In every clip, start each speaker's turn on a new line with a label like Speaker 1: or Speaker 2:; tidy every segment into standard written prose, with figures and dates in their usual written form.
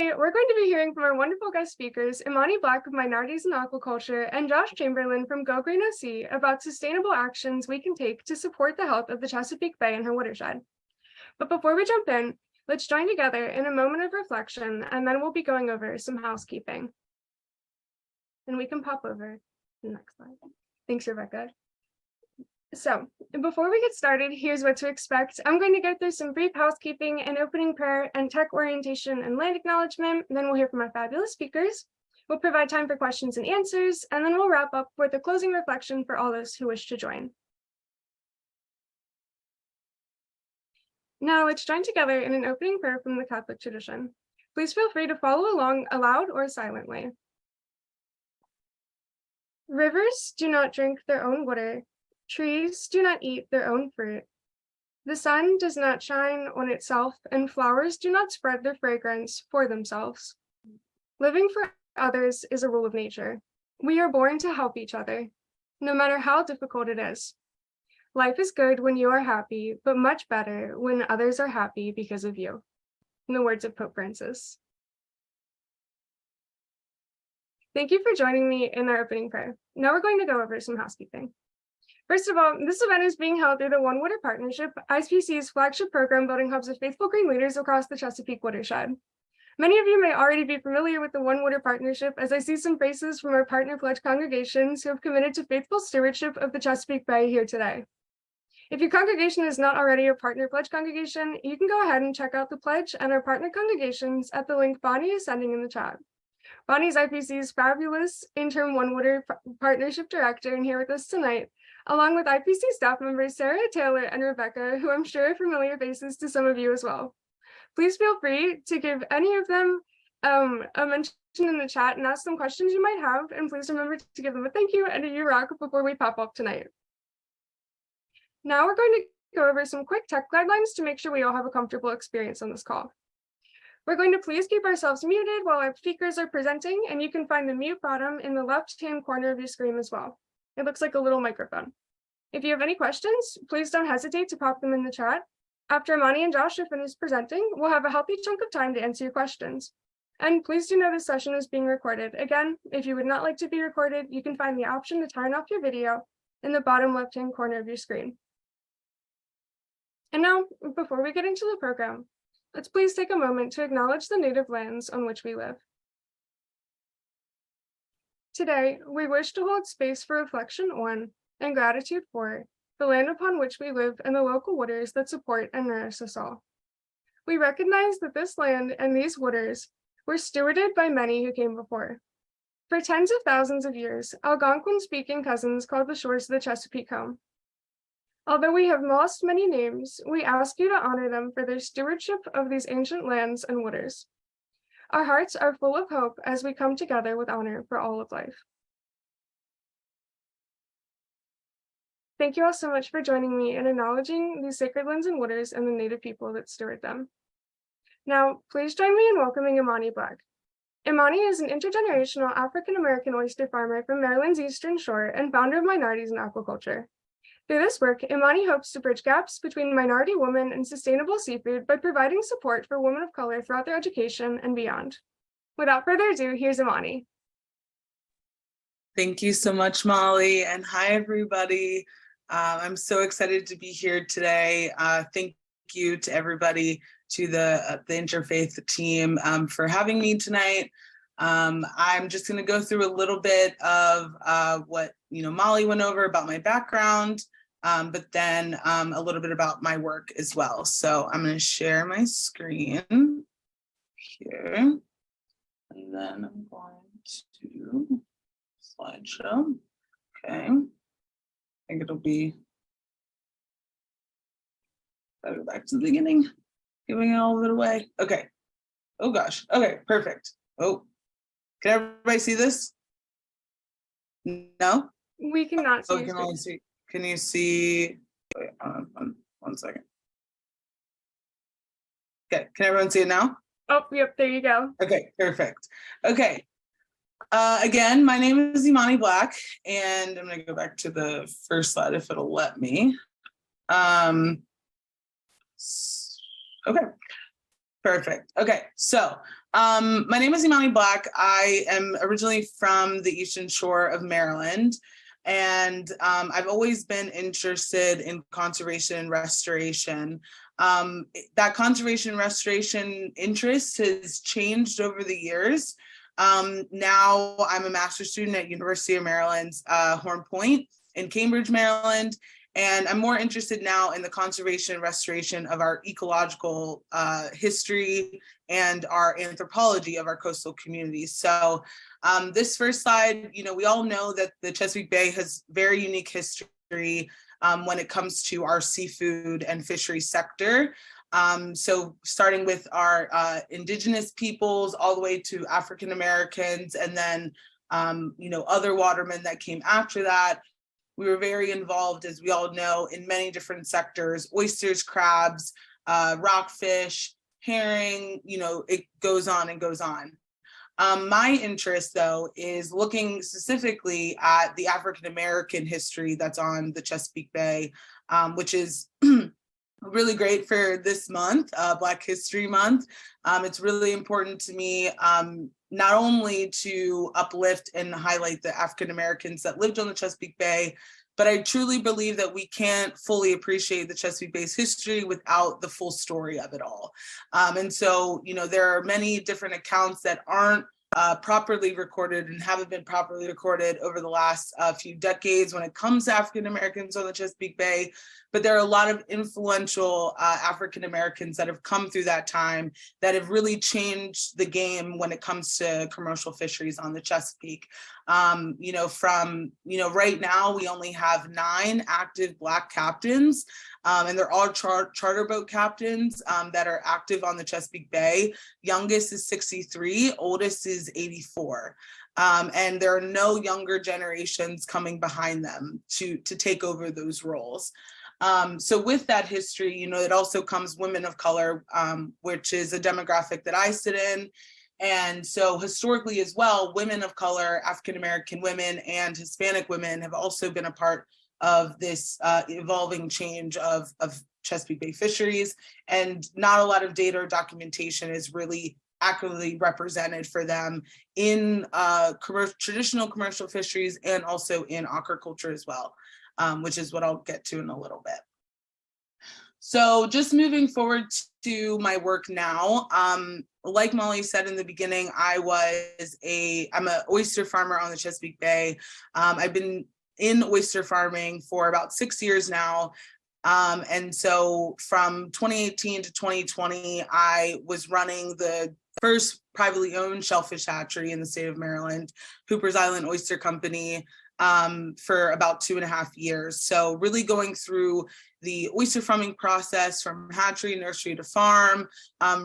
Speaker 1: Today, we're going to be hearing from our wonderful guest speakers, Imani Black of Minorities in Aquaculture and Josh Chamberlain from Go Green OC, about sustainable actions we can take to support the health of the Chesapeake Bay and her watershed. But before we jump in, let's join together in a moment of reflection, and then we'll be going over some housekeeping. And we can pop over to the next slide. Thanks, Rebecca. So before we get started, here's what to expect. I'm going to go through some brief housekeeping and opening prayer and tech orientation and land acknowledgement. Then we'll hear from our fabulous speakers. We'll provide time for questions and answers, and then we'll wrap up with a closing reflection for all those who wish to join. Now let's join together in an opening prayer from the Catholic tradition. Please feel free to follow along aloud or silently. Rivers do not drink their own water. Trees do not eat their own fruit. The sun does not shine on itself, and flowers do not spread their fragrance for themselves. Living for others is a rule of nature. We are born to help each other, no matter how difficult it is. Life is good when you are happy, but much better when others are happy because of you. In the words of Pope Francis. Thank you for joining me in our opening prayer. Now we're going to go over some housekeeping. First of all, this event is being held through the One Water Partnership, ICPC's flagship program building hubs of faithful green leaders across the Chesapeake watershed. Many of you may already be familiar with the One Water Partnership, as I see some faces from our partner pledge congregations who have committed to faithful stewardship of the Chesapeake Bay here today. If your congregation is not already a partner pledge congregation, you can go ahead and check out the pledge and our partner congregations at the link Bonnie is sending in the chat. Bonnie's IPC's fabulous interim One Water Partnership Director and here with us tonight, along with IPC staff members Sarah, Taylor, and Rebecca, who I'm sure are familiar faces to some of you as well. Please feel free to give any of them a mention in the chat and ask them questions you might have, and please remember to give them a thank you and a you rock before we pop off tonight. Now we're going to go over some quick tech guidelines to make sure we all have a comfortable experience on this call. We're going to please keep ourselves muted while our speakers are presenting, and you can find the mute button in the left-hand corner of your screen as well. It looks like a little microphone. If you have any questions, please don't hesitate to pop them in the chat. After Imani and Josh are finished presenting, we'll have a healthy chunk of time to answer your questions. And please do know this session is being recorded. Again, if you would not like to be recorded, you can find the option to turn off your video in the bottom left-hand corner of your screen. And now, before we get into the program, let's please take a moment to acknowledge the native lands on which we live. Today, we wish to hold space for reflection on and gratitude for the land upon which we live and the local waters that support and nourish us all. We recognize that this land and these waters were stewarded by many who came before. For tens of thousands of years, Algonquin-speaking cousins called the shores of the Chesapeake home. Although we have lost many names, we ask you to honor them for their stewardship of these ancient lands and waters. Our hearts are full of hope as we come together with honor for all of life. Thank you all so much for joining me in acknowledging these sacred lands and waters and the native people that steward them. Now, please join me in welcoming Imani Black. Imani is an intergenerational African-American oyster farmer from Maryland's Eastern Shore and founder of Minorities in Aquaculture. Through this work, Imani hopes to bridge gaps between minority women and sustainable seafood by providing support for women of color throughout their education and beyond. Without further ado, here's Imani.
Speaker 2: Thank you so much, Molly, and hi, everybody. I'm so excited to be here today. Thank you to everybody, to the Interfaith team for having me tonight. I'm just going to go through a little bit of what Molly went over about my background, but then a little bit about my work as well. So I'm going to share my screen here, and then I'm going to slideshow. Okay, I think it'll be better back to the beginning, giving all of it away. Okay. Oh gosh. Okay, perfect. Oh, can everybody see this? No?
Speaker 1: We cannot see.
Speaker 2: Oh, can only see. Can you see? Wait, one second. Okay, can everyone see it now?
Speaker 1: Oh, yep, there you go.
Speaker 2: Okay, perfect. Okay. Again, my name is Imani Black, and I'm going to go back to the first slide if it'll let me. Okay, perfect. Okay, so My name is Imani Black. I am originally from the Eastern Shore of Maryland, and I've always been interested in conservation and restoration. That conservation and restoration interest has changed over the years. Now I'm a master's student at University of Maryland's Horn Point in Cambridge, Maryland. And I'm more interested now in the conservation and restoration of our ecological history and our anthropology of our coastal communities. So this first slide, we all know that the Chesapeake Bay has very unique history when it comes to our seafood and fishery sector. So starting with our indigenous peoples all the way to African Americans, and then other watermen that came after that. We were very involved, as we all know, in many different sectors: oysters, crabs, rockfish, herring, it goes on and goes on. My interest, though, is looking specifically at the African-American history that's on the Chesapeake Bay, which is really great for this month, Black History Month. It's really important to me not only to uplift and highlight the African Americans that lived on the Chesapeake Bay, but I truly believe that we can't fully appreciate the Chesapeake Bay's history without the full story of it all. And so, there are many different accounts that aren't properly recorded and haven't been properly recorded over the last few decades when it comes to African Americans on the Chesapeake Bay. But there are a lot of influential African Americans that have come through that time that have really changed the game when it comes to commercial fisheries on the Chesapeake. Right now we only have 9 active Black captains, and they're all charter boat captains that are active on the Chesapeake Bay. Youngest is 63, oldest is 84. And there are no younger generations coming behind them to take over those roles. So with that history, it also comes women of color, which is a demographic that I sit in. And so historically as well, women of color, African-American women and Hispanic women have also been a part of this evolving change of Chesapeake Bay fisheries. And not a lot of data or documentation is really accurately represented for them in traditional commercial fisheries and also in aquaculture as well, which is what I'll get to in a little bit. So just moving forward to my work now, like Molly said in the beginning, I'm an oyster farmer on the Chesapeake Bay. I've been in oyster farming for about 6 years now. And so from 2018 to 2020, I was running the first privately owned shellfish hatchery in the state of Maryland, Hooper's Island Oyster Company, for about 2.5 years. So really going through the oyster farming process from hatchery, nursery to farm,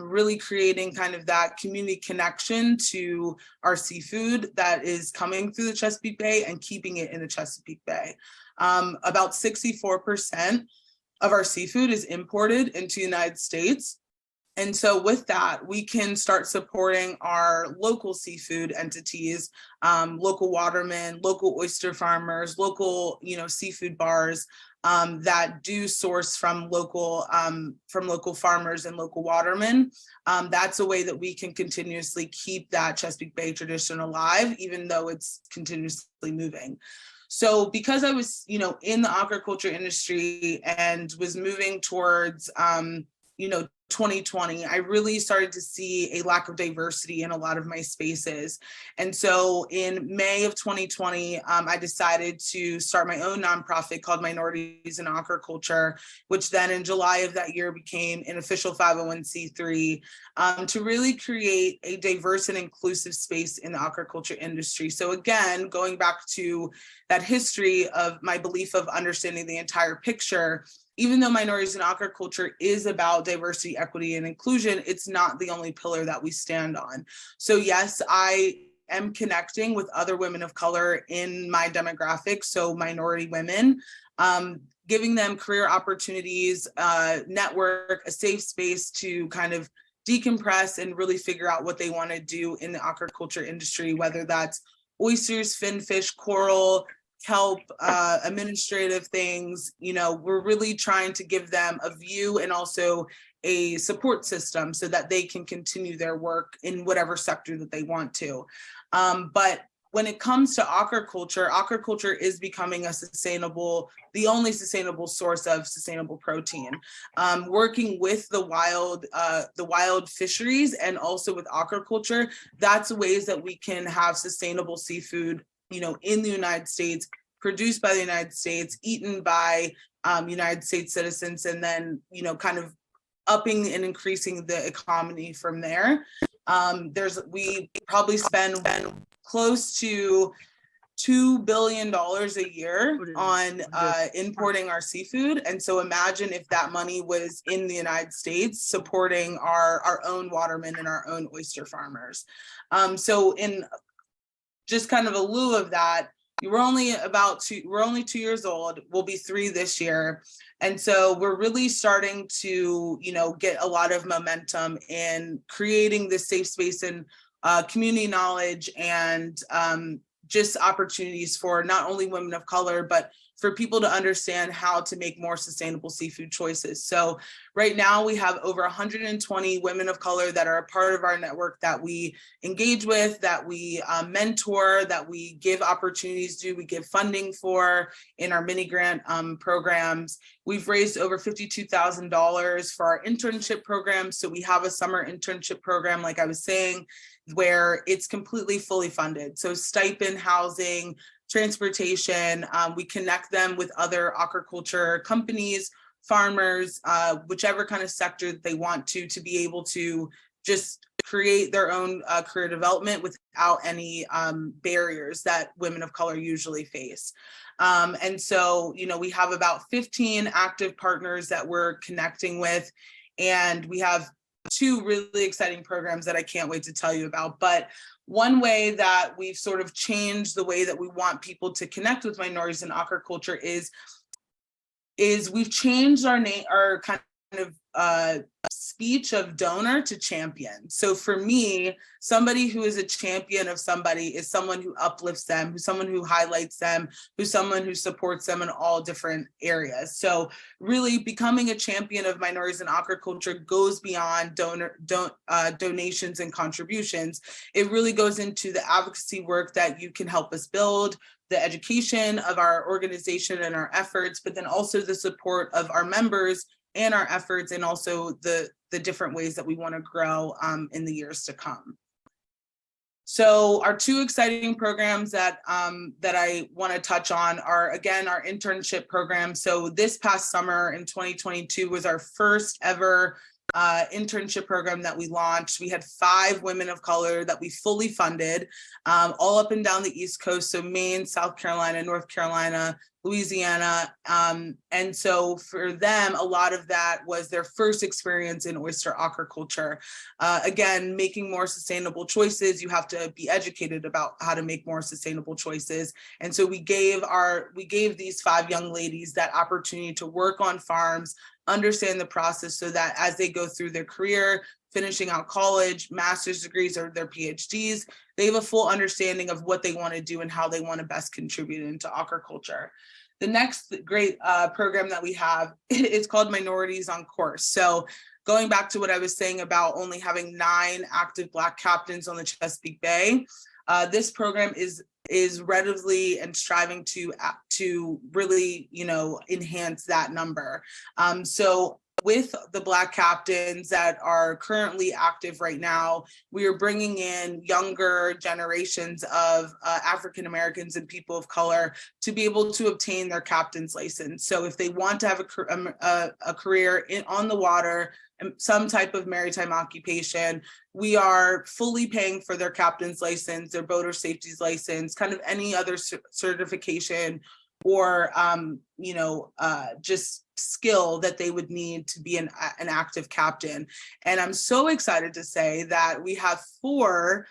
Speaker 2: really creating kind of that community connection to our seafood that is coming through the Chesapeake Bay and keeping it in the Chesapeake Bay. About 64% of our seafood is imported into the United States. And so with that, we can start supporting our local seafood entities, local watermen, local oyster farmers, local, seafood bars that do source from local farmers and local watermen. That's a way that we can continuously keep that Chesapeake Bay tradition alive, even though it's continuously moving. So because I was, in the aquaculture industry and was moving towards, 2020, I really started to see a lack of diversity in a lot of my spaces. And so in May of 2020, I decided to start my own nonprofit called Minorities in Aquaculture, which then in July of that year became an official 501c3, to really create a diverse and inclusive space in the aquaculture industry. So again, going back to that history of my belief of understanding the entire picture, even though Minorities in Aquaculture is about diversity, equity, and inclusion, it's not the only pillar that we stand on. So yes, I am connecting with other women of color in my demographic, so minority women, giving them career opportunities, network, a safe space to kind of decompress and really figure out what they want to do in the aquaculture industry, whether that's oysters, finfish, coral, kelp, administrative things. We're really trying to give them a view and also a support system so that they can continue their work in whatever sector that they want to. But when it comes to aquaculture is becoming the only sustainable source of sustainable protein. Working with the wild fisheries and also with aquaculture, that's ways that we can have sustainable seafood, in the United States, produced by the United States, eaten by United States citizens, and then, kind of upping and increasing the economy from there. We probably spend close to $2 billion a year on importing our seafood. And so imagine if that money was in the United States supporting our own watermen and our own oyster farmers. So in just kind of a lieu of that, we're only 2 years old. We'll be 3 this year. And so we're really starting to, get a lot of momentum in creating this safe space and community knowledge and just opportunities for not only women of color, but for people to understand how to make more sustainable seafood choices. So right now we have over 120 women of color that are a part of our network that we engage with, that we mentor, that we give opportunities to, we give funding for in our mini grant programs. We've raised over $52,000 for our internship program. So we have a summer internship program, like I was saying, where it's completely fully funded. So stipend, housing, transportation, we connect them with other aquaculture companies, farmers, whichever kind of sector that they want to be able to just create their own career development without any barriers that women of color usually face. And so, we have about 15 active partners that we're connecting with, and we have 2 really exciting programs that I can't wait to tell you about. But one way that we've sort of changed the way that we want people to connect with minorities in aquaculture is we've changed our kind of speech of donor to champion. So for me, somebody who is a champion of somebody is someone who uplifts them, who's someone who highlights them, who's someone who supports them in all different areas. So really becoming a champion of minorities in aquaculture goes beyond donations and contributions. It really goes into the advocacy work that you can help us build, the education of our organization and our efforts, but then also the support of our members and our efforts, and also the different ways that we want to grow in the years to come. So our 2 exciting programs that I want to touch on are, again, our internship program. So this past summer in 2022 was our first ever internship program that we launched. We had 5 women of color that we fully funded, all up and down the East Coast. So Maine, South Carolina, North Carolina, Louisiana. And so for them, a lot of that was their first experience in oyster aquaculture. Again, making more sustainable choices, you have to be educated about how to make more sustainable choices. And so we gave these 5 young ladies that opportunity to work on farms, understand the process, so that as they go through their career, finishing out college, master's degrees, or their PhDs, they have a full understanding of what they want to do and how they want to best contribute into aquaculture. The next great program that we have is called Minorities on Course. So going back to what I was saying about only having 9 active Black captains on the Chesapeake Bay, this program is readily and striving to really, enhance that number. So with the Black captains that are currently active right now, we are bringing in younger generations of African Americans and people of color to be able to obtain their captain's license. So if they want to have a career on the water, some type of maritime occupation, we are fully paying for their captain's license, their boater safety's license, kind of any other certification or just skill that they would need to be an active captain. And I'm so excited to say that we have 4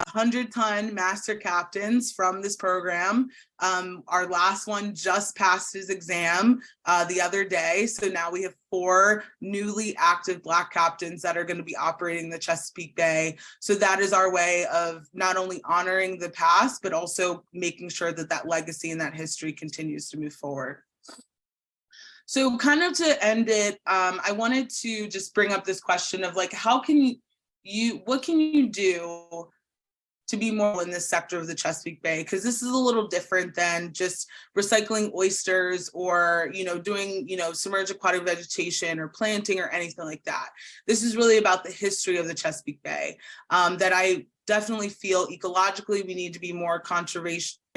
Speaker 2: 100-ton master captains from this program. Our last one just passed his exam the other day. So now we have 4 newly active Black captains that are going to be operating the Chesapeake Bay. So that is our way of not only honoring the past, but also making sure that that legacy and that history continues to move forward. So kind of to end it, I wanted to just bring up this question of like, how can what can you do to be more in this sector of the Chesapeake Bay? Because this is a little different than just recycling oysters or, doing, submerged aquatic vegetation or planting or anything like that. This is really about the history of the Chesapeake Bay, that I definitely feel ecologically we need to be more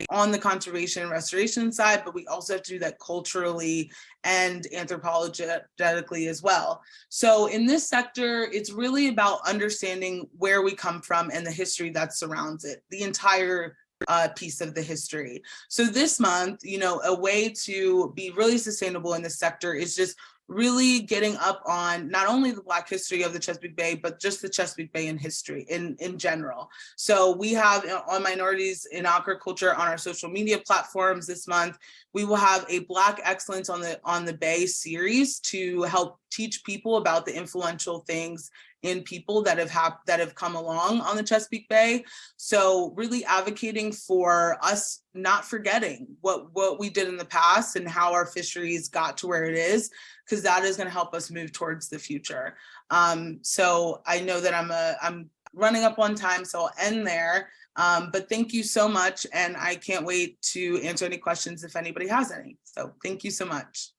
Speaker 2: on the conservation and restoration side, but we also have to do that culturally and anthropologically as well. So in this sector, it's really about understanding where we come from and the history that surrounds it, the entire piece of the history. So this month, a way to be really sustainable in this sector is just really getting up on not only the Black history of the Chesapeake Bay, but just the Chesapeake Bay in history in general. So we have on Minorities in Aquaculture on our social media platforms this month, we will have a Black Excellence on the Bay series to help teach people about the influential things in people that have come along on the Chesapeake Bay. So really advocating for us not forgetting what we did in the past and how our fisheries got to where it is, because that is going to help us move towards the future. So I know that I'm running up on time, so I'll end there. But thank you so much, and I can't wait to answer any questions if anybody has any. So thank you so much.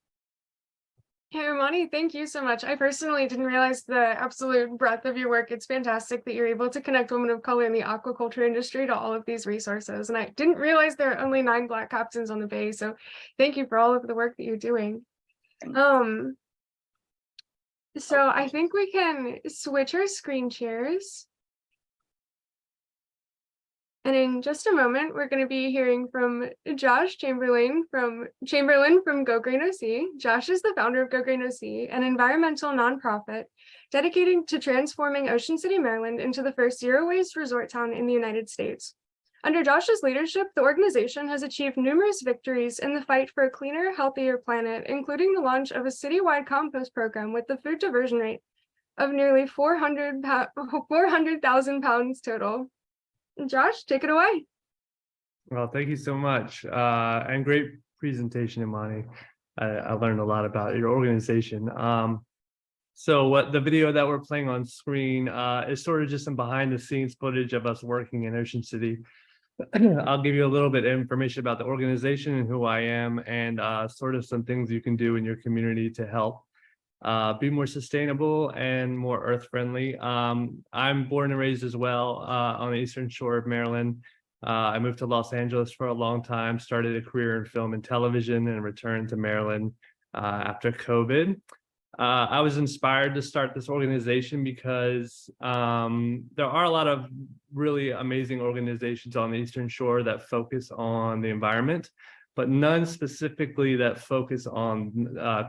Speaker 1: Hey, Imani, thank you so much. I personally didn't realize the absolute breadth of your work. It's fantastic that you're able to connect women of color in the aquaculture industry to all of these resources. And I didn't realize there are only 9 Black captains on the Bay. So thank you for all of the work that you're doing. So I think we can switch our screen shares. And in just a moment, we're going to be hearing from Josh Chamberlain from Go Green OC. Josh is the founder of Go Green OC, an environmental nonprofit dedicated to transforming Ocean City, Maryland into the first zero-waste resort town in the United States. Under Josh's leadership, the organization has achieved numerous victories in the fight for a cleaner, healthier planet, including the launch of a citywide compost program with the food diversion rate of nearly 400,000 pounds total. Josh, take it away.
Speaker 3: Well, thank you so much. And great presentation, Imani. I learned a lot about your organization. So what the video that we're playing on screen is sort of just some behind the scenes footage of us working in Ocean City. I'll give you a little bit of information about the organization and who I am, and sort of some things you can do in your community to help be more sustainable and more earth friendly. I'm born and raised as well on the Eastern Shore of Maryland. I moved to Los Angeles for a long time, started a career in film and television, and returned to Maryland after COVID. I was inspired to start this organization because there are a lot of really amazing organizations on the Eastern Shore that focus on the environment, but none specifically that focus on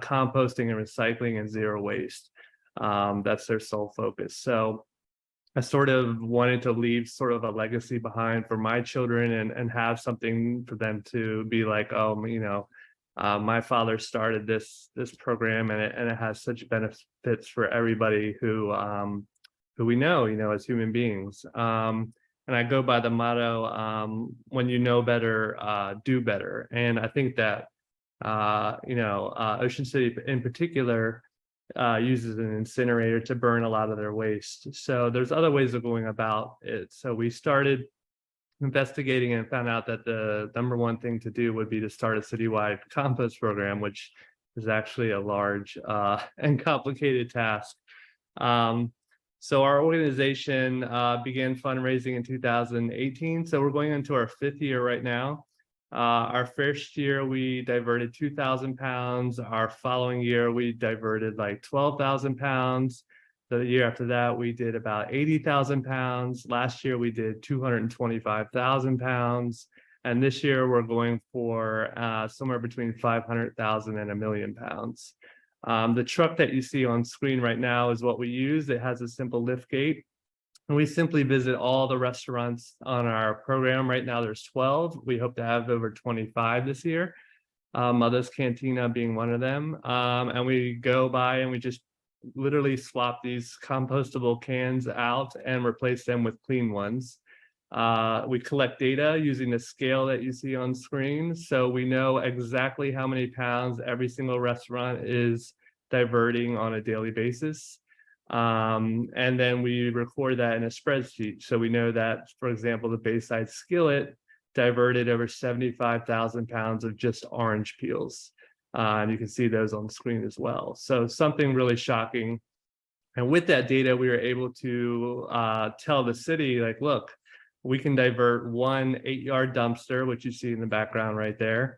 Speaker 3: composting and recycling and zero waste. That's their sole focus. So I sort of wanted to leave sort of a legacy behind for my children and have something for them to be like, oh, my father started this program, and it has such benefits for everybody who we know, as human beings. And I go by the motto, when you know better, do better. And I think that, Ocean City in particular uses an incinerator to burn a lot of their waste. So there's other ways of going about it. So we started investigating and found out that the number one thing to do would be to start a citywide compost program, which is actually a large and complicated task. So our organization began fundraising in 2018. So we're going into our 5th year right now. Our first year, we diverted 2,000 pounds. Our following year, we diverted like 12,000 pounds. The year after that, we did about 80,000 pounds. Last year, we did 225,000 pounds. And this year, we're going for somewhere between 500,000 and 1 million pounds. The truck that you see on screen right now is what we use. It has a simple lift gate. And we simply visit all the restaurants on our program. Right now, there's 12. We hope to have over 25 this year. Mother's Cantina being one of them. And we go by and we just literally swap these compostable cans out and replace them with clean ones. We collect data using the scale that you see on screen. So we know exactly how many pounds every single restaurant is diverting on a daily basis. And then we record that in a spreadsheet. So we know that, for example, the Bayside Skillet diverted over 75,000 pounds of just orange peels. And you can see those on the screen as well. So something really shocking. And with that data, we were able to tell the city, like, look, we can divert one 8-yard dumpster, which you see in the background right there,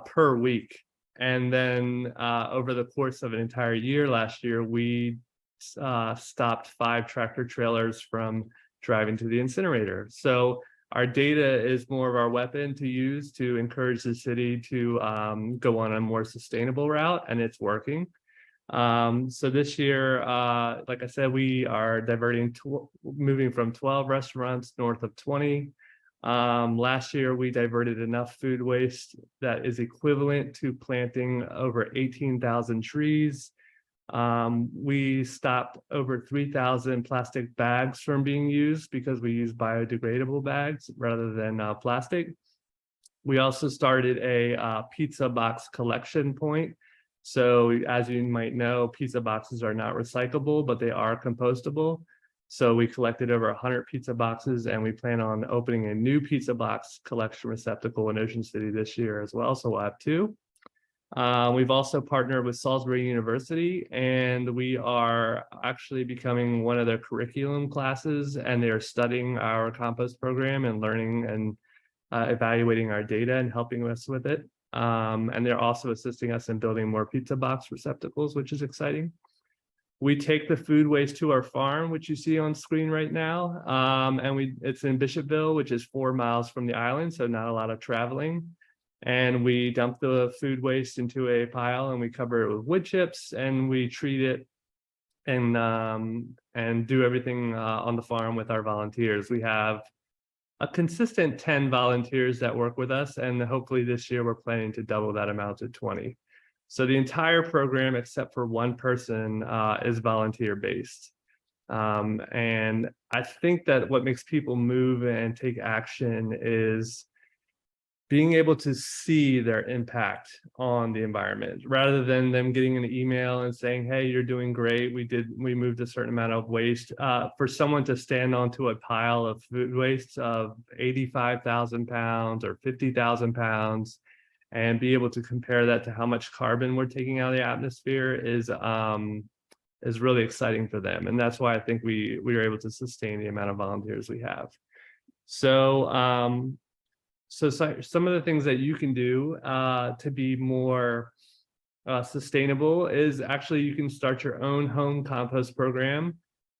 Speaker 3: per week. And then over the course of an entire year last year, we stopped 5 tractor trailers from driving to the incinerator. So our data is more of our weapon to use to encourage the city to go on a more sustainable route, and it's working. So this year, like I said, we are diverting, moving from 12 restaurants north of 20. Last year, we diverted enough food waste that is equivalent to planting over 18,000 trees. We stopped over 3,000 plastic bags from being used because we use biodegradable bags rather than plastic. We also started a pizza box collection point. So as you might know, pizza boxes are not recyclable, but they are compostable. So we collected over 100 pizza boxes, and we plan on opening a new pizza box collection receptacle in Ocean City this year as well. So we'll have 2. We've also partnered with Salisbury University, and we are actually becoming one of their curriculum classes, and they are studying our compost program and learning and evaluating our data and helping us with it. And they're also assisting us in building more pizza box receptacles, which is exciting. We take the food waste to our farm, which you see on screen right now. And it's in Bishopville, which is 4 miles from the island, so not a lot of traveling. And we dump the food waste into a pile, and we cover it with wood chips, and we treat it and do everything on the farm with our volunteers. We have a consistent 10 volunteers that work with us, and hopefully this year we're planning to double that amount to 20. So the entire program, except for one person, is volunteer based. And I think that what makes people move and take action is being able to see their impact on the environment, rather than them getting an email and saying, hey, you're doing great, we moved a certain amount of waste. For someone to stand onto a pile of food waste of 85,000 pounds or 50,000 pounds and be able to compare that to how much carbon we're taking out of the atmosphere is really exciting for them. And that's why I think we were able to sustain the amount of volunteers we have. So some of the things that you can do to be more sustainable is actually you can start your own home compost program.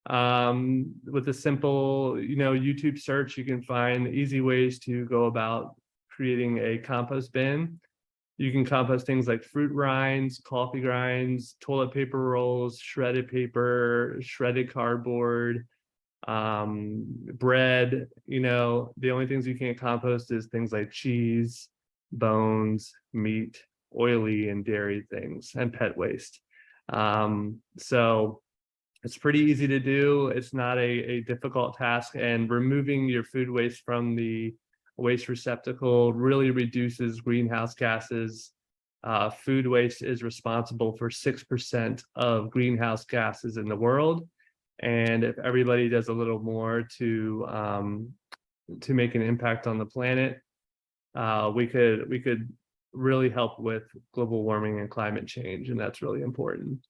Speaker 3: With a simple, YouTube search, you can find easy ways to go about creating a compost bin. You can compost things like fruit rinds, coffee grinds, toilet paper rolls, shredded paper, shredded cardboard, bread. The only things you can't compost is things like cheese, bones, meat, oily and dairy things, and pet waste. So it's pretty easy to do. It's not a difficult task, and removing your food waste from the waste receptacle really reduces greenhouse gases. Food waste is responsible for 6% of greenhouse gases in the world. And if everybody does a little more to make an impact on the planet, we could really help with global warming and climate change, and that's really important.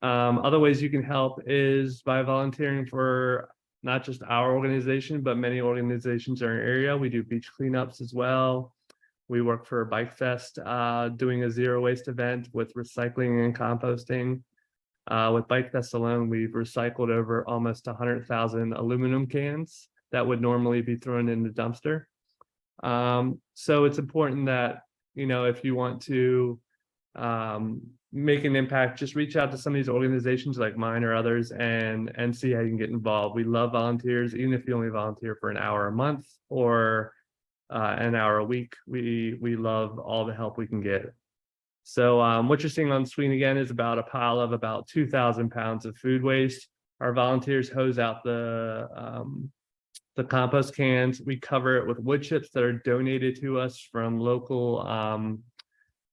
Speaker 3: Other ways you can help is by volunteering for not just our organization, but many organizations in our area. We do beach cleanups as well. We work for Bike Fest, doing a zero waste event with recycling and composting. With Bike Fest alone, we've recycled over almost 100,000 aluminum cans that would normally be thrown in the dumpster. So it's important that, if you want to make an impact, just reach out to some of these organizations like mine or others and see how you can get involved. We love volunteers, even if you only volunteer for an hour a month or an hour a week. We love all the help we can get. So what you're seeing on screen again is about a pile of about 2,000 pounds of food waste. Our volunteers hose out the the compost cans. We cover it with wood chips that are donated to us from local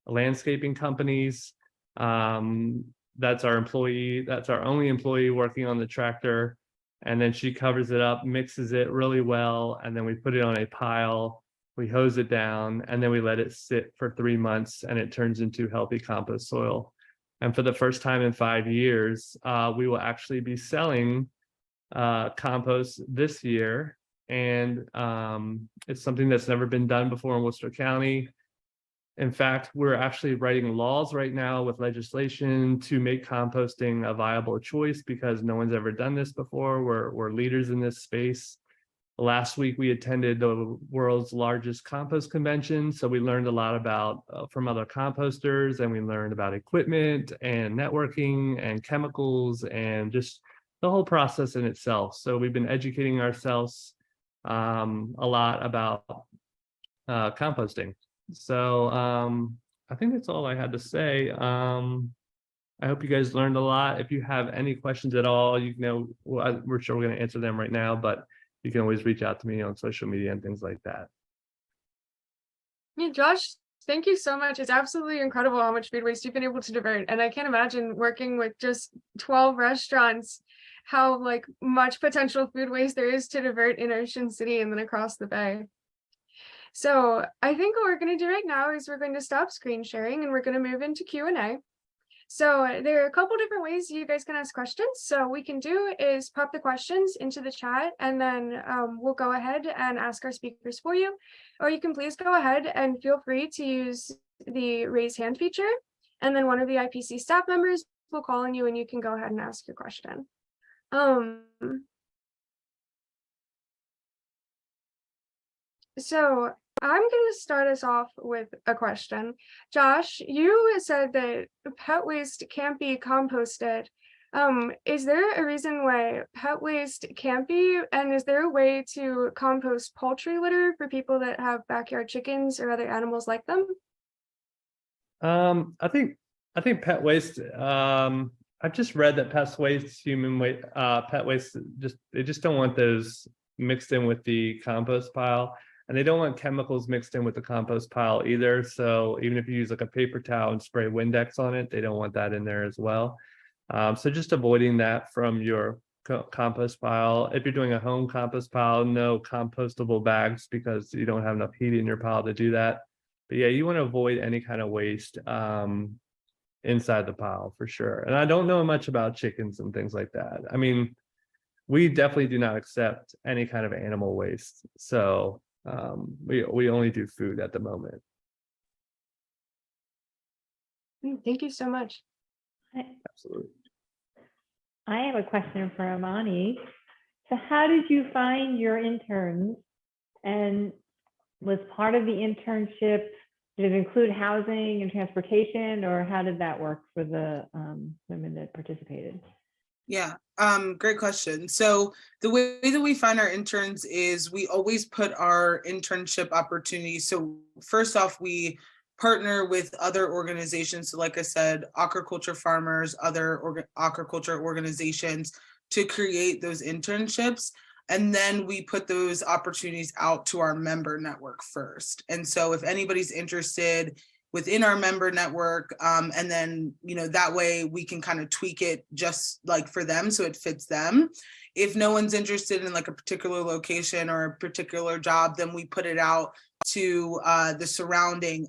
Speaker 3: landscaping companies. That's our employee. That's our only employee working on the tractor. And then she covers it up, mixes it really well, and then we put it on a pile. We hose it down, and then we let it sit for 3 months, and it turns into healthy compost soil. And for the first time in 5 years, we will actually be selling compost this year. And it's something that's never been done before in Worcester County. In fact, we're actually writing laws right now with legislation to make composting a viable choice because no one's ever done this before. We're leaders in this space. Last week, we attended the world's largest compost convention. So we learned a lot about from other composters, and we learned about equipment and networking and chemicals and just the whole process in itself. So we've been educating ourselves a lot about composting. So I think that's all I had to say. I hope you guys learned a lot. If you have any questions at all, you know, we're sure we're going to answer them right now, but you can always reach out to me on social media and things like that.
Speaker 1: Yeah, Josh, thank you so much. It's absolutely incredible how much food waste you've been able to divert. And I can't imagine working with just 12 restaurants, how like much potential food waste there is to divert in Ocean City and then across the bay. So I think what we're going to do right now is we're going to stop screen sharing and we're going to move into Q&A. So there are a couple different ways you guys can ask questions. So what we can do is pop the questions into the chat, and then we'll go ahead and ask our speakers for you. Or you can please go ahead and feel free to use the raise hand feature, and then one of the IPC staff members will call on you and you can go ahead and ask your question. So I'm going to start us off with a question. Josh, you said that pet waste can't be composted. Is there a reason why pet waste can't be? And is there a way to compost poultry litter for people that have backyard chickens or other animals like them?
Speaker 3: I think pet waste. I've just read that pet waste, pet waste, they just don't want those mixed in with the compost pile. And they don't want chemicals mixed in with the compost pile either. So even if you use like a paper towel and spray Windex on it, they don't want that in there as well. So just avoiding that from your compost pile. If you're doing a home compost pile, no compostable bags because you don't have enough heat in your pile to do that. But yeah, you want to avoid any kind of waste inside the pile for sure. And I don't know much about chickens and things like that. I mean, we definitely do not accept any kind of animal waste. So we only do food at the moment.
Speaker 1: Thank you so much.
Speaker 3: Absolutely.
Speaker 4: I have a question for Imani. So how did you find your interns, and was part of the internship, did it include housing and transportation, or how did that work for the women that participated?
Speaker 2: Yeah, great question. So the way that we find our interns is we always put our internship opportunities. So first off, we partner with other organizations. So like I said, aquaculture farmers, other aquaculture organizations to create those internships. And then we put those opportunities out to our member network first. And so if anybody's interested within our member network, and then, you know, that way we can kind of tweak it just like for them so it fits them. If no one's interested in like a particular location or a particular job, then we put it out to the surrounding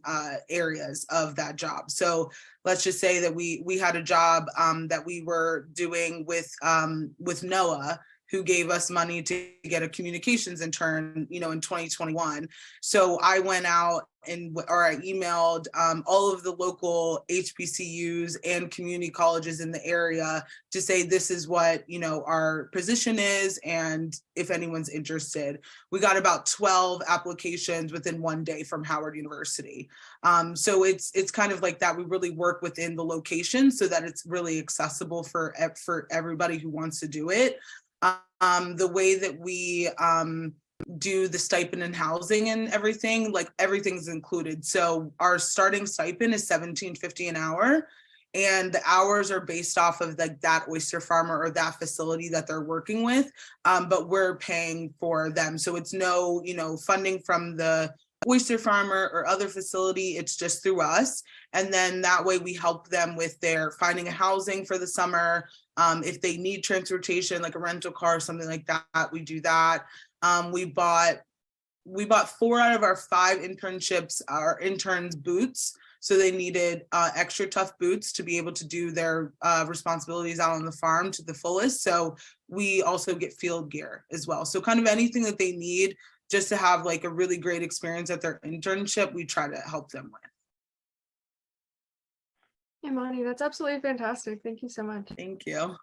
Speaker 2: areas of that job. So let's just say that we had a job that we were doing with NOAA, who gave us money to get a communications intern, you know, in 2021. So I went out I emailed all of the local HBCUs and community colleges in the area to say, this is what, you know, our position is. And if anyone's interested, we got about 12 applications within one day from Howard University. So it's kind of like that. We really work within the location so that it's really accessible for everybody who wants to do it. The way that we do the stipend and housing and everything, like everything's included. So our starting stipend is $17.50 an hour. and the hours are based off of like that oyster farmer or that facility that they're working with, but we're paying for them. So it's no, funding from the oyster farmer or other facility, it's just through us. And then that way we help them with their finding a housing for the summer. If they need transportation, like a rental car or something like that, we do that. We bought 4 out of our 5 internships, our interns boots. So they needed extra tough boots to be able to do their responsibilities out on the farm to the fullest. So we also get field gear as well. So kind of anything that they need just to have like a really great experience at their internship, we try to help them with.
Speaker 1: Imani, that's absolutely fantastic. Thank you so much.
Speaker 2: Thank you.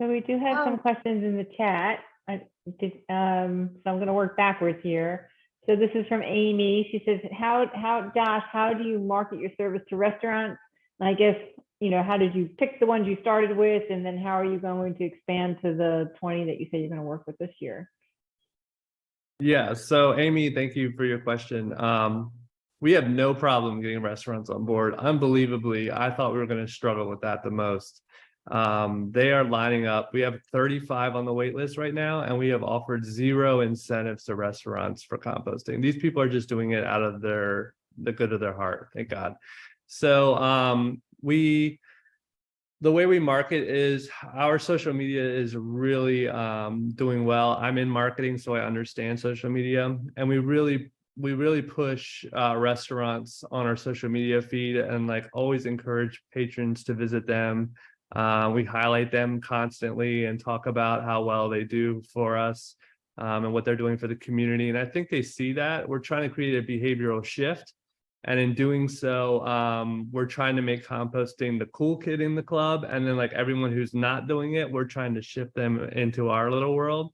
Speaker 4: So we do have some questions in the chat. So I'm going to work backwards here. So this is from Amy. She says, Josh, how do you market your service to restaurants? And I guess, how did you pick the ones you started with? And then how are you going to expand to the 20 that you say you're going to work with this year?
Speaker 3: Yeah, so Amy, thank you for your question. We have no problem getting restaurants on board. Unbelievably, I thought we were going to struggle with that the most. They are lining up. We have 35 on the wait list right now, and we have offered 0 incentives to restaurants for composting. These people are just doing it out of the good of their heart, thank God. So the way we market is our social media is really doing well. I'm in marketing, so I understand social media, and we really push restaurants on our social media feed and like always encourage patrons to visit them. We highlight them constantly and talk about how well they do for us and what they're doing for the community. And I think they see that. We're trying to create a behavioral shift. And in doing so, we're trying to make composting the cool kid in the club. And then like everyone who's not doing it, we're trying to shift them into our little world.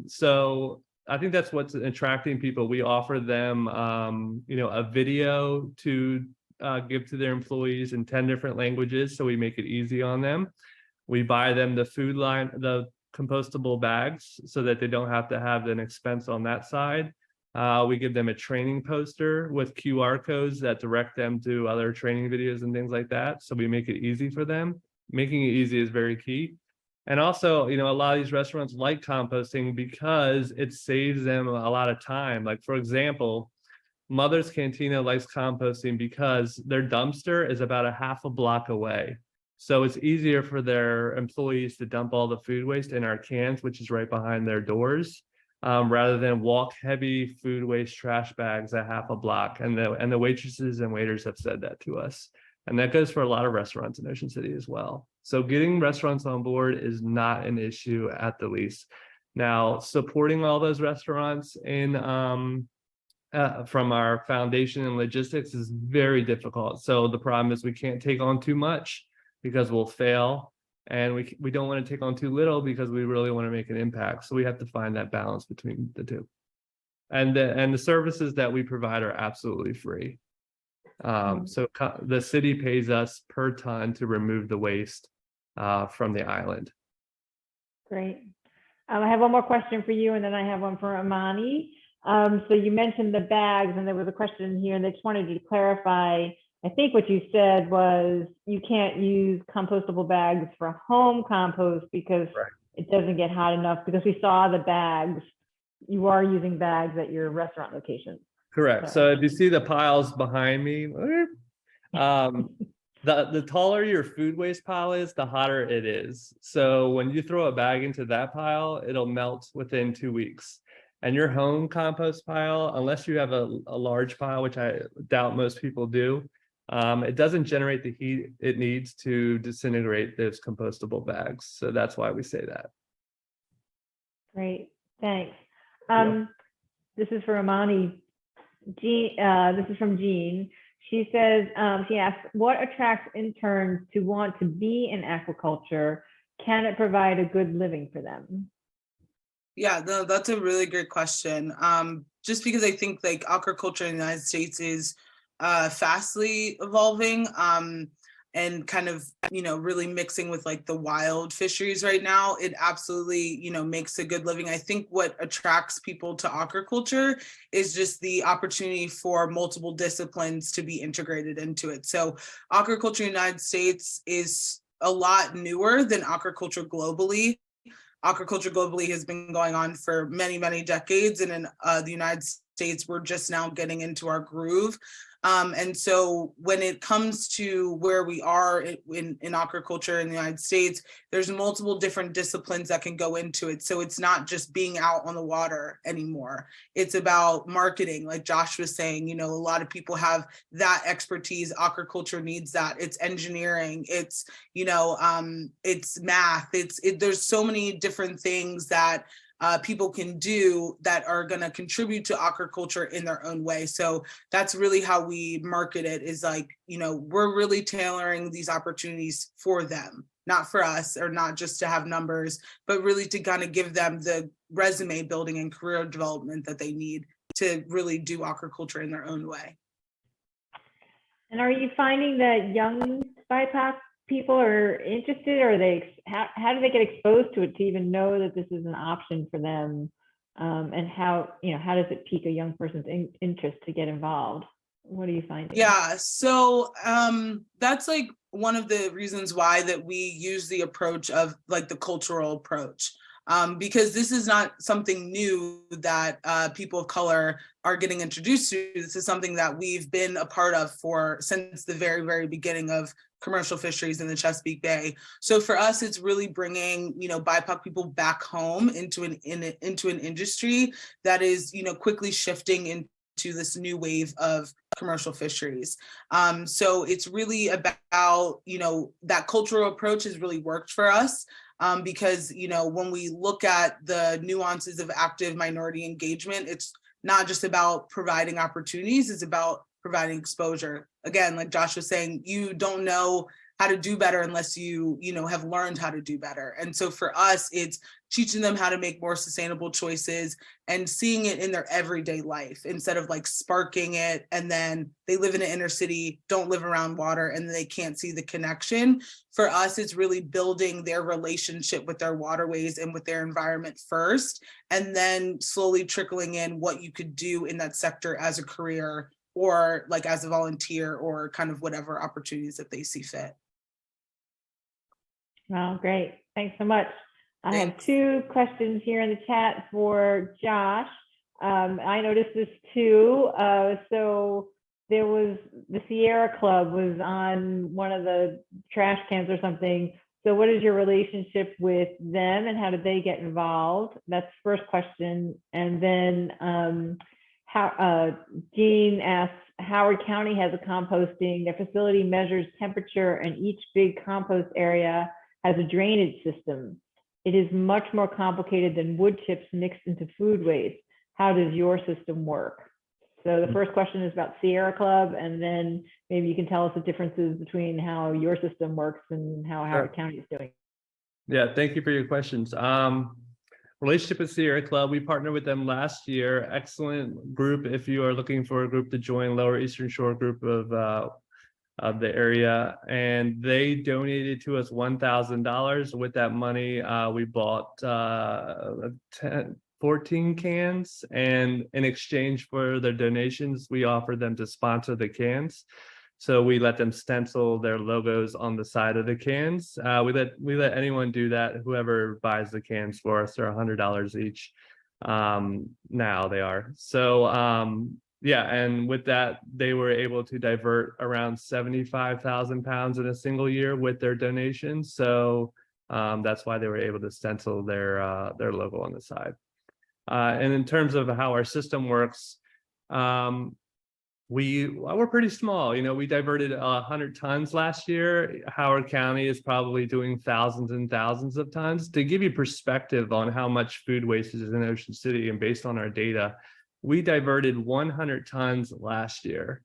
Speaker 3: So I think that's what's attracting people. We offer them, a video to give to their employees in 10 different languages. So we make it easy on them. We buy them the food line, the compostable bags so that they don't have to have an expense on that side. We give them a training poster with QR codes that direct them to other training videos and things like that. So we make it easy for them. Making it easy is very key. And also, a lot of these restaurants like composting because it saves them a lot of time. Like, for example, Mother's Cantina likes composting because their dumpster is about a half a block away. So it's easier for their employees to dump all the food waste in our cans, which is right behind their doors. Rather than walk heavy food waste trash bags a half a block. And the waitresses and waiters have said that to us. And that goes for a lot of restaurants in Ocean City as well. So getting restaurants on board is not an issue at the least. Now, supporting all those restaurants in from our foundation and logistics is very difficult. So the problem is we can't take on too much because we'll fail. And we don't want to take on too little because we really want to make an impact. So we have to find that balance between the two. And the services that we provide are absolutely free. So the city pays us per ton to remove the waste from the island.
Speaker 4: Great. I have one more question for you, and then I have one for Imani. So you mentioned the bags, and there was a question here, and they just wanted you to clarify. I think what you said was you can't use compostable bags for home compost because it doesn't get hot enough, because we saw the bags. You are using bags at your restaurant locations.
Speaker 3: Correct. So if you see the piles behind me, the taller your food waste pile is, the hotter it is. So when you throw a bag into that pile, it'll melt within 2 weeks. And your home compost pile, unless you have a large pile, which I doubt most people do, it doesn't generate the heat it needs to disintegrate those compostable bags. So that's why we say that.
Speaker 4: Great, thanks.
Speaker 3: Yeah.
Speaker 4: This is for Imani. This is from Jean. She says, she asks, what attracts interns to want to be in aquaculture? Can it provide a good living for them?
Speaker 2: Yeah, no, that's a really great question. Just because I think like aquaculture in the United States is fastly evolving. and kind of, really mixing with like the wild fisheries right now, it absolutely, makes a good living. I think what attracts people to aquaculture is just the opportunity for multiple disciplines to be integrated into it. So aquaculture in the United States is a lot newer than aquaculture globally. Aquaculture globally has been going on for many, many decades. And in the United States, we're just now getting into our groove. And so when it comes to where we are in aquaculture in the United States, there's multiple different disciplines that can go into it. So it's not just being out on the water anymore. It's about marketing, like Josh was saying, a lot of people have that expertise. Aquaculture needs that. It's engineering, it's, it's math, there's so many different things that people can do that are going to contribute to aquaculture in their own way. So that's really how we market it, is like, we're really tailoring these opportunities for them, not for us, or not just to have numbers, but really to kind of give them the resume building and career development that they need to really do aquaculture in their own way.
Speaker 4: And are you finding that young BIPOC people are interested, or how do they get exposed to it to even know that this is an option for them? And how does it pique a young person's interest to get involved? What are you finding?
Speaker 2: Yeah, so that's like one of the reasons why that we use the approach of like the cultural approach. Because this is not something new that people of color are getting introduced to. This is something that we've been a part of since the very, very beginning of commercial fisheries in the Chesapeake Bay. So for us, it's really bringing, BIPOC people back home into an industry that is, quickly shifting into this new wave of commercial fisheries. So it's really about, that cultural approach has really worked for us. Because, when we look at the nuances of active minority engagement, it's not just about providing opportunities, it's about providing exposure. Again, like Josh was saying, you don't know how to do better unless you have learned how to do better. And so for us, it's teaching them how to make more sustainable choices and seeing it in their everyday life instead of like sparking it and then they live in an inner city, don't live around water, and they can't see the connection. For us, it's really building their relationship with their waterways and with their environment first, and then slowly trickling in what you could do in that sector as a career or like as a volunteer or kind of whatever opportunities that they see fit.
Speaker 4: Wow, great. Thanks so much. I have two questions here in the chat for Josh. I noticed this too. So there was the Sierra Club was on one of the trash cans or something. So what is your relationship with them and how did they get involved? That's the first question. And then Jean asks, Howard County has a composting. Their facility measures temperature and each big compost area has a drainage system. It is much more complicated than wood chips mixed into food waste. How does your system work? So the first question is about Sierra Club, and then maybe you can tell us the differences between how your system works and how Howard County is doing.
Speaker 3: Yeah, thank you for your questions. Relationship with Sierra Club, we partnered with them last year. Excellent group if you are looking for a group to join, Lower Eastern Shore group of the area, and they donated to us $1,000. With that money, we bought 14 cans, and in exchange for their donations, we offered them to sponsor the cans. So we let them stencil their logos on the side of the cans. We let anyone do that. Whoever buys the cans for us, they're $100 each. Now they are. So yeah, and with that, they were able to divert around 75,000 pounds in a single year with their donations. So that's why they were able to stencil their logo on the side. And in terms of how our system works, we're pretty small. We diverted 100 tons last year. Howard County is probably doing thousands and thousands of tons. To give you perspective on how much food waste is in Ocean City, and based on our data, we diverted 100 tons last year.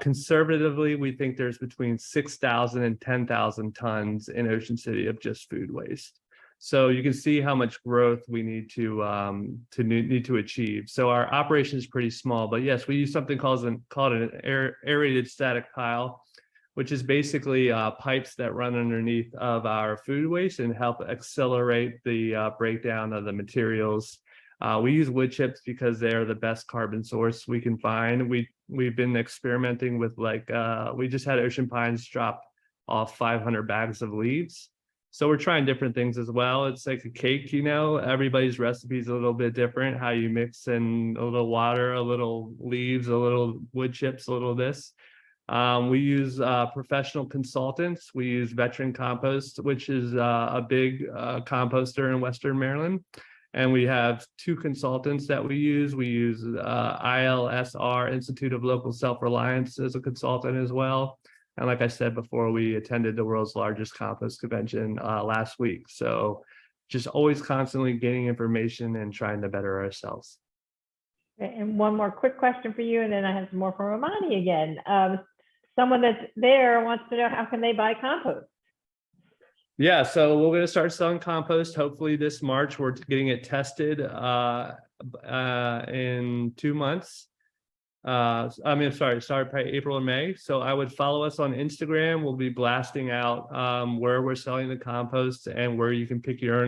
Speaker 3: Conservatively, we think there's between 6,000 and 10,000 tons in Ocean City of just food waste. So you can see how much growth we need to achieve. So our operation is pretty small, but yes, we use something called an aerated static pile. which is basically pipes that run underneath of our food waste and help accelerate the breakdown of the materials. We use wood chips because they're the best carbon source we can find. We've been experimenting with we just had Ocean Pines drop off 500 bags of leaves. So we're trying different things as well. It's like a cake, everybody's recipe is a little bit different, how you mix in a little water, a little leaves, a little wood chips, a little this. We use professional consultants. We use Veteran Compost, which is a big composter in Western Maryland. And we have 2 consultants that we use. We use ILSR, Institute of Local Self-Reliance, as a consultant as well. And like I said before, we attended the world's largest compost convention last week. So just always constantly getting information and trying to better ourselves.
Speaker 4: And one more quick question for you, and then I have some more from Imani again. Someone that's there wants to know, how can they buy compost?
Speaker 3: Yeah, so we're going to start selling compost hopefully this March. We're getting it tested in 2 months. Probably April and May. So I would follow us on Instagram. We'll be blasting out where we're selling the compost and where you can pick your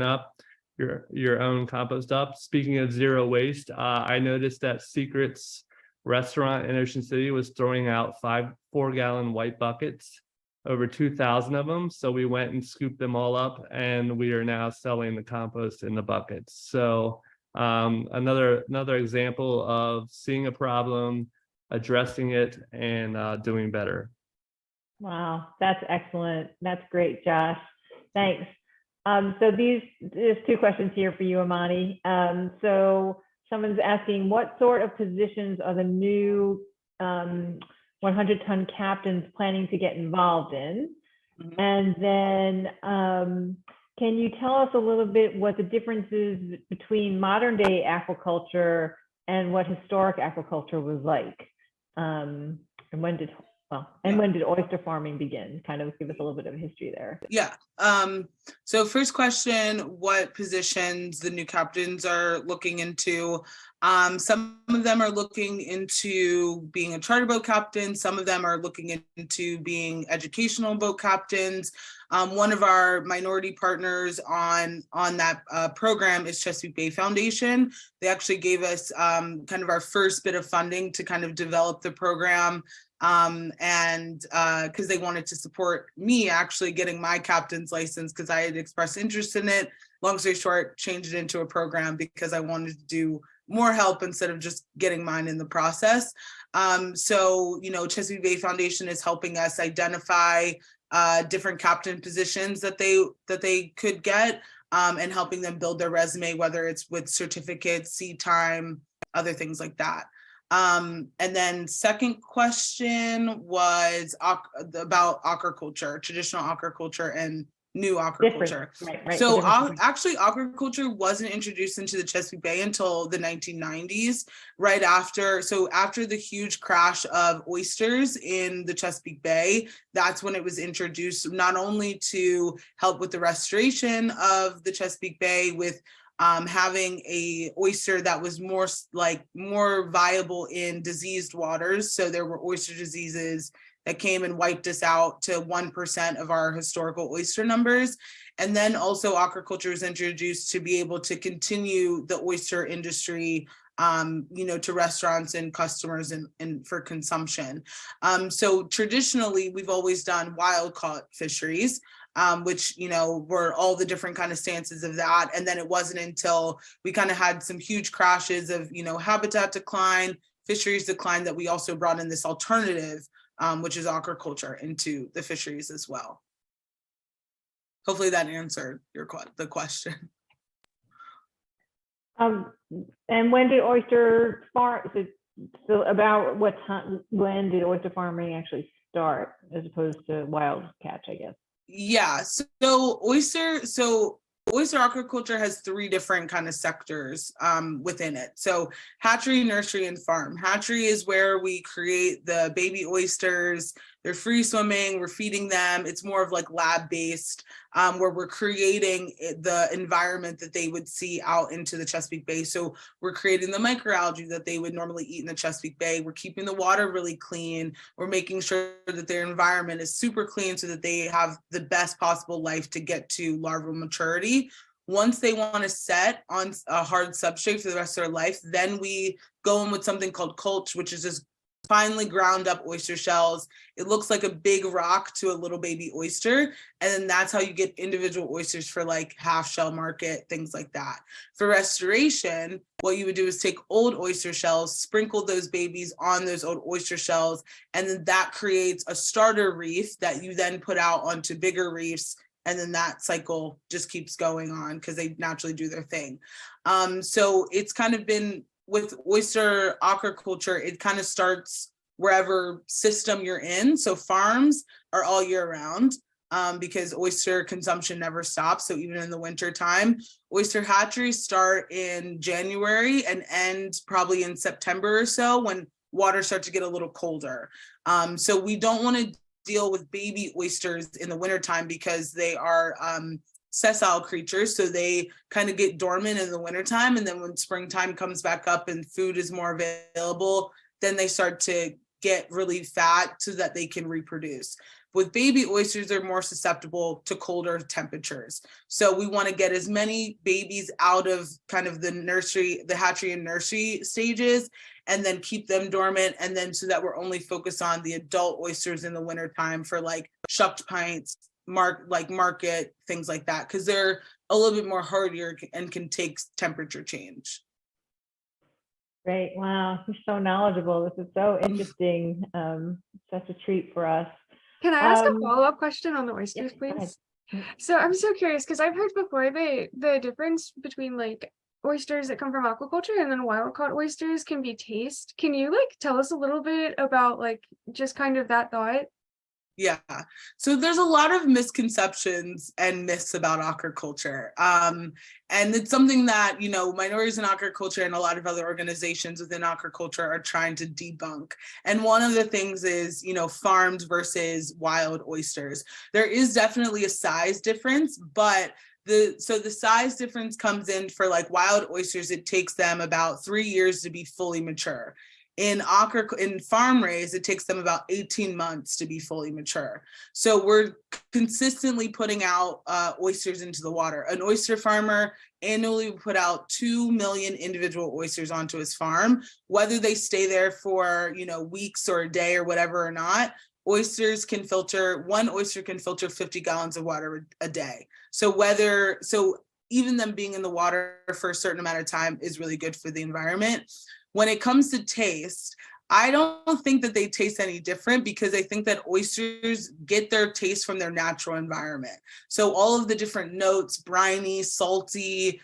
Speaker 3: own compost up. Speaking of zero waste, I noticed that Secret's restaurant in Ocean City was throwing out 4-gallon white buckets, over 2,000 of them. So we went and scooped them all up, and we are now selling the compost in the buckets. So another example of seeing a problem, addressing it, and doing better.
Speaker 4: Wow, that's excellent. That's great, Josh. Thanks. So there's 2 questions here for you, Imani. So someone's asking, what sort of positions are the new 100-ton captains planning to get involved in? Mm-hmm. And then can you tell us a little bit what the difference is between modern day aquaculture and what historic aquaculture was like? And when did oyster farming begin? Kind of give us a little bit of history there.
Speaker 2: Yeah. So first question, what positions the new captains are looking into? Some of them are looking into being a charter boat captain. Some of them are looking into being educational boat captains. One of our minority partners on that program is Chesapeake Bay Foundation. They actually gave us kind of our first bit of funding to kind of develop the program. And because they wanted to support me actually getting my captain's license, because I had expressed interest in it. Long story short, changed it into a program because I wanted to do more help instead of just getting mine in the process. So, Chesapeake Bay Foundation is helping us identify different captain positions that they could get, and helping them build their resume, whether it's with certificates, seat time, other things like that. And then second question was about aquaculture, traditional aquaculture and new aquaculture. Right. So actually aquaculture wasn't introduced into the Chesapeake Bay until the 1990s, after the huge crash of oysters in the Chesapeake Bay. That's when it was introduced, not only to help with the restoration of the Chesapeake Bay with having a oyster that was more viable in diseased waters. So there were oyster diseases that came and wiped us out to 1% of our historical oyster numbers. And then also aquaculture was introduced to be able to continue the oyster industry, to restaurants and customers and for consumption. So traditionally, we've always done wild caught fisheries, which, were all the different kind of stances of that. And then it wasn't until we kind of had some huge crashes of, habitat decline, fisheries decline, that we also brought in this alternative, which is aquaculture, into the fisheries as well. Hopefully that answered the question.
Speaker 4: And when did oyster farm? So about what time? When did oyster farming actually start, as opposed to wild catch, I guess?
Speaker 2: Yeah. So oyster aquaculture has 3 different kind of sectors within it. So hatchery, nursery, and farm. Hatchery is where we create the baby oysters. They're free swimming, we're feeding them. It's more of like lab-based, where we're creating the environment that they would see out into the Chesapeake Bay. So we're creating the microalgae that they would normally eat in the Chesapeake Bay. We're keeping the water really clean. We're making sure that their environment is super clean so that they have the best possible life to get to larval maturity. Once they want to set on a hard substrate for the rest of their life, then we go in with something called culch, which is just finely ground up oyster shells. It looks like a big rock to a little baby oyster. And then that's how you get individual oysters for like half shell market, things like that. For restoration, what you would do is take old oyster shells, sprinkle those babies on those old oyster shells, and then that creates a starter reef that you then put out onto bigger reefs. And then that cycle just keeps going on because they naturally do their thing. So it's kind of been with oyster aquaculture, it kind of starts wherever system you're in. So farms are all year round because oyster consumption never stops. So even in the winter time, oyster hatcheries start in January and end probably in September or so when water starts to get a little colder. So we don't want to deal with baby oysters in the wintertime because they are sessile creatures, so they kind of get dormant in the wintertime, and then when springtime comes back up and food is more available, then they start to get really fat so that they can reproduce. With baby oysters, they're more susceptible to colder temperatures. So we want to get as many babies out of kind of the nursery, the hatchery and nursery stages, and then keep them dormant. And then so that we're only focused on the adult oysters in the wintertime for like shucked pints, market, things like that, because they're a little bit more hardier and can take temperature change.
Speaker 4: Great. Wow. You're so knowledgeable. This is so interesting. Such a treat for us.
Speaker 1: Can I ask a follow-up question on the oysters,
Speaker 4: Yes,
Speaker 1: please? So I'm so curious because I've heard before the difference between like oysters that come from aquaculture and then wild caught oysters can be taste. Can you like tell us a little bit about like just kind of that thought?
Speaker 2: Yeah, so there's a lot of misconceptions and myths about aquaculture. And it's something that, you know, Minorities in Aquaculture and a lot of other organizations within aquaculture are trying to debunk. And one of the things is, you know, farmed versus wild oysters. There is definitely a size difference, but the size difference comes in for like wild oysters, it takes them about 3 years to be fully mature. In farm raised, it takes them about 18 months to be fully mature. So we're consistently putting out oysters into the water. An oyster farmer annually put out 2 million individual oysters onto his farm, whether they stay there for, you know, weeks or a day or whatever or not. One oyster can filter 50 gallons of water a day. So even them being in the water for a certain amount of time is really good for the environment. When it comes to taste, I don't think that they taste any different because I think that oysters get their taste from their natural environment. So all of the different notes, briny, salty,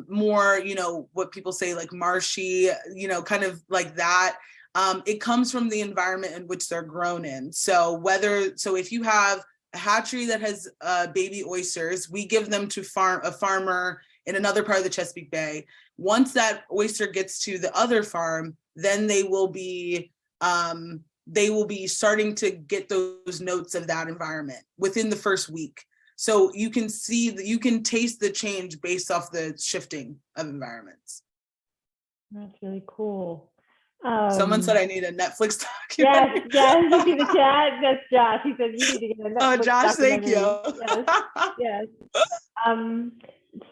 Speaker 2: more, you know, what people say like marshy, you know, kind of like that. It comes from the environment in which they're grown in. So if you have a hatchery that has baby oysters, we give them to a farmer in another part of the Chesapeake Bay. Once that oyster gets to the other farm, then they will be starting to get those notes of that environment within the first week. So you can taste the change based off the shifting of environments.
Speaker 4: That's really cool.
Speaker 2: Someone said I need a Netflix documentary.
Speaker 4: Yes, you see the chat? That's Josh. He said you need to get a Netflix
Speaker 2: Oh, Josh, thank
Speaker 4: documentary.
Speaker 2: you.
Speaker 4: Yes.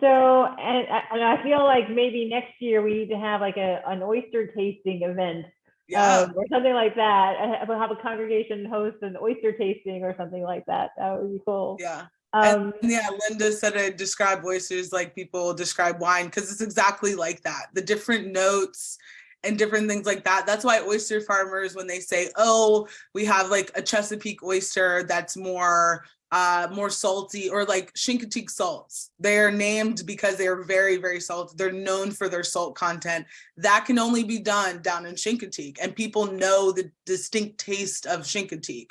Speaker 4: So, and I feel like maybe next year we need to have like an oyster tasting event, or something like that. We'll have a congregation host an oyster tasting or something like that. That would be cool.
Speaker 2: Yeah. And yeah, Linda said I describe oysters like people describe wine because it's exactly like that. The different notes and different things like that. That's why oyster farmers, when they say, oh, we have like a Chesapeake oyster that's more salty, or like Chincoteague salts. They're named because they're very, very salty. They're known for their salt content. That can only be done down in Chincoteague, and people know the distinct taste of Chincoteague.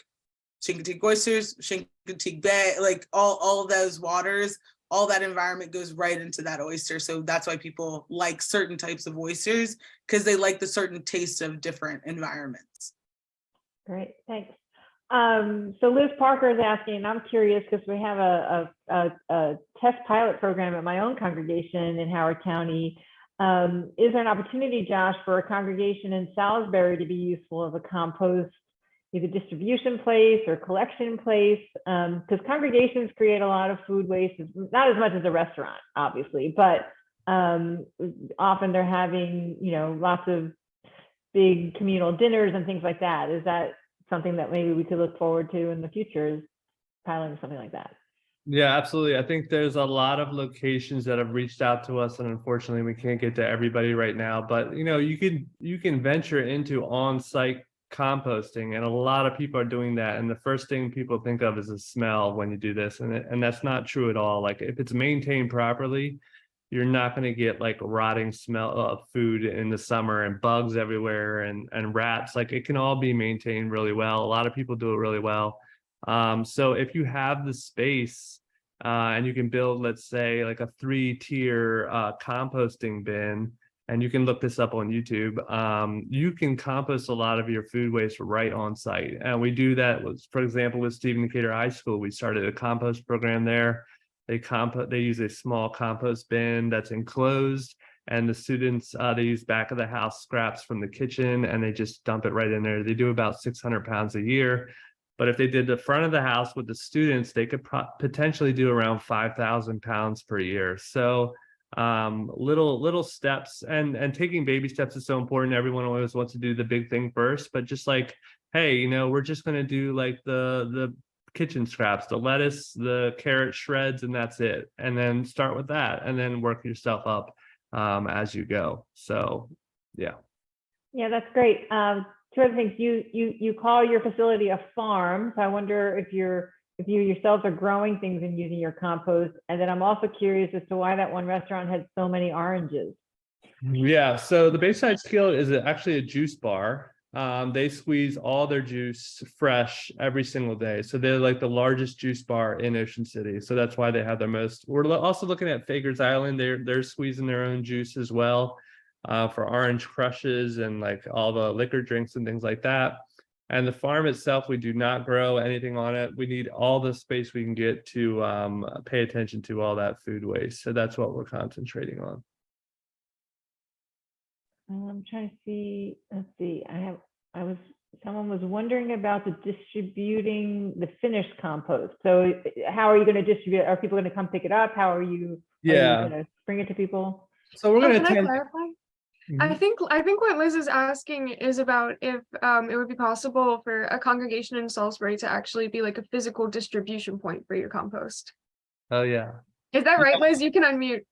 Speaker 2: Chincoteague oysters, Chincoteague Bay, like all of those waters, all that environment goes right into that oyster. So that's why people like certain types of oysters, because they like the certain taste of different environments.
Speaker 4: Great, thanks. So Liz Parker is asking, and I'm curious because we have a test pilot program at my own congregation in Howard County. Is there an opportunity, Josh, for a congregation in Salisbury to be useful as a compost, either distribution place or collection place? Because congregations create a lot of food waste, not as much as a restaurant, obviously, but often they're having, lots of big communal dinners and things like that. Is that something that maybe we could look forward to in the future, is piloting something like that?
Speaker 3: Yeah, absolutely. I think there's a lot of locations that have reached out to us, and unfortunately we can't get to everybody right now, but you can venture into on-site composting, and a lot of people are doing that, and the first thing people think of is the smell when you do this, and that's not true at all. Like, if it's maintained properly, you're not going to get like rotting smell of food in the summer and bugs everywhere and rats. Like, it can all be maintained really well. A lot of people do it really well. So if you have the space and you can build, let's say, like a 3-tier composting bin, and you can look this up on YouTube, you can compost a lot of your food waste right on site. And we do that, for example, with Stephen Decatur High School. We started a compost program there. They use a small compost bin that's enclosed, and the students, they use back of the house scraps from the kitchen, and they just dump it right in there. They do about 600 pounds a year. But if they did the front of the house with the students, they could potentially do around 5,000 pounds per year. So little steps, and taking baby steps is so important. Everyone always wants to do the big thing first, but just like, hey, we're just going to do like the kitchen scraps, the lettuce, the carrot shreds, and that's it. And then start with that, and then work yourself up as you go. So yeah.
Speaker 4: Yeah, that's great. Two other things. You call your facility a farm, so I wonder if you yourselves are growing things and using your compost. And then I'm also curious as to why that one restaurant had so many oranges. Yeah,
Speaker 3: so the Bayside Skillet is actually a juice bar. They squeeze all their juice fresh every single day. So they're like the largest juice bar in Ocean City. So that's why they have their most. We're also looking at Faker's Island. They're squeezing their own juice as well, for orange crushes and like all the liquor drinks and things like that. And the farm itself, we do not grow anything on it. We need all the space we can get to pay attention to all that food waste. So that's what we're concentrating on.
Speaker 4: I'm trying to see. Let's see. Someone was wondering about the distributing the finished compost. So how are you going to distribute? Are people going to come pick it up? How are you?
Speaker 3: Yeah.
Speaker 4: Are you going to bring it to people?
Speaker 3: So we're going to
Speaker 1: Can I clarify?
Speaker 3: Mhm.
Speaker 1: I think what Liz is asking is about if it would be possible for a congregation in Salisbury to actually be like a physical distribution point for your compost.
Speaker 3: Oh yeah.
Speaker 1: Is that right, Liz? You can unmute.